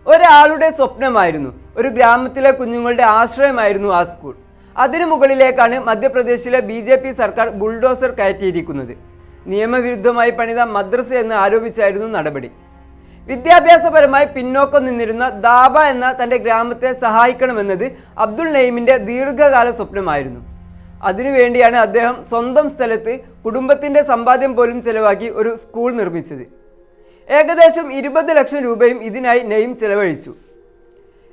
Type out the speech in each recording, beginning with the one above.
ഒരാളുടെ സ്വപ്നമായിരുന്നു, ഒരു ഗ്രാമത്തിലെ കുഞ്ഞുങ്ങളുടെ ആശ്രയമായിരുന്നു ആ സ്കൂൾ. അതിനു മുകളിലേക്കാണ് മധ്യപ്രദേശിലെ BJP സർക്കാർ ബുൾഡോസർ കയറ്റിയിരിക്കുന്നത്. നിയമവിരുദ്ധമായി പണിത മദ്രസ എന്ന് ആരോപിച്ചായിരുന്നു നടപടി. വിദ്യാഭ്യാസപരമായി പിന്നോക്കം നിന്നിരുന്ന ദാബ എന്ന തൻ്റെ ഗ്രാമത്തെ സഹായിക്കണമെന്നത് അബ്ദുൾ നഈമിൻ്റെ ദീർഘകാല സ്വപ്നമായിരുന്നു. അതിനുവേണ്ടിയാണ് അദ്ദേഹം സ്വന്തം സ്ഥലത്ത് കുടുംബത്തിൻ്റെ സമ്പാദ്യം പോലും ചെലവാക്കി ഒരു സ്കൂൾ നിർമ്മിച്ചത്. ഏകദേശം 20 ലക്ഷം രൂപയും ഇതിനായി നഈം ചെലവഴിച്ചു.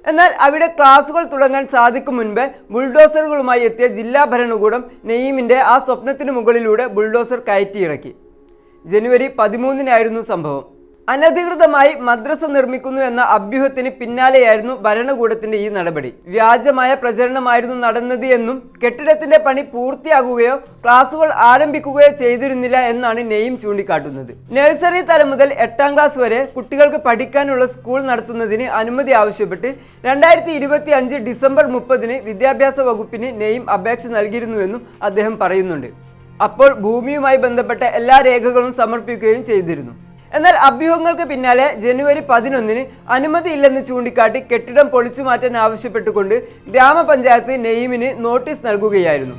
എന്നാൽ അവിടെ ക്ലാസുകൾ തുടങ്ങാൻ സാധിക്കും മുൻപേ ബുൾഡോസറുകളുമായി എത്തിയ ജില്ലാ ഭരണകൂടം നഈമിൻ്റെ ആ സ്വപ്നത്തിന് മുകളിലൂടെ ബുൾഡോസർ കയറ്റിയിറക്കി. ജനുവരി 13-നായിരുന്നു സംഭവം. അനധികൃതമായി മദ്രസ നിർമ്മിക്കുന്നു എന്ന അഭ്യൂഹത്തിന് പിന്നാലെയായിരുന്നു ഭരണകൂടത്തിന്റെ ഈ നടപടി. വ്യാജമായ പ്രചരണമായിരുന്നു നടന്നത് എന്നും കെട്ടിടത്തിന്റെ പണി പൂർത്തിയാകുകയോ ക്ലാസുകൾ ആരംഭിക്കുകയോ ചെയ്തിരുന്നില്ല എന്നാണ് നഈം ചൂണ്ടിക്കാട്ടുന്നത്. നഴ്സറി തലം മുതൽ 8ാം ക്ലാസ് വരെ കുട്ടികൾക്ക് പഠിക്കാനുള്ള സ്കൂൾ നടത്തുന്നതിന് അനുമതി ആവശ്യപ്പെട്ട് 2025 ഡിസംബർ 30-ന് വിദ്യാഭ്യാസ വകുപ്പിന് നഈം അപേക്ഷ നൽകിയിരുന്നുവെന്നും അദ്ദേഹം പറയുന്നുണ്ട്. അപ്പോൾ ഭൂമിയുമായി ബന്ധപ്പെട്ട എല്ലാ രേഖകളും സമർപ്പിക്കുകയും ചെയ്തിരുന്നു. എന്നാൽ അഭ്യൂഹങ്ങൾക്ക് പിന്നാലെ ജനുവരി 11-ന് അനുമതിയില്ലെന്ന് ചൂണ്ടിക്കാട്ടി കെട്ടിടം പൊളിച്ചു മാറ്റാൻ ആവശ്യപ്പെട്ടുകൊണ്ട് ഗ്രാമപഞ്ചായത്ത് നഈമിന് നോട്ടീസ് നൽകുകയായിരുന്നു.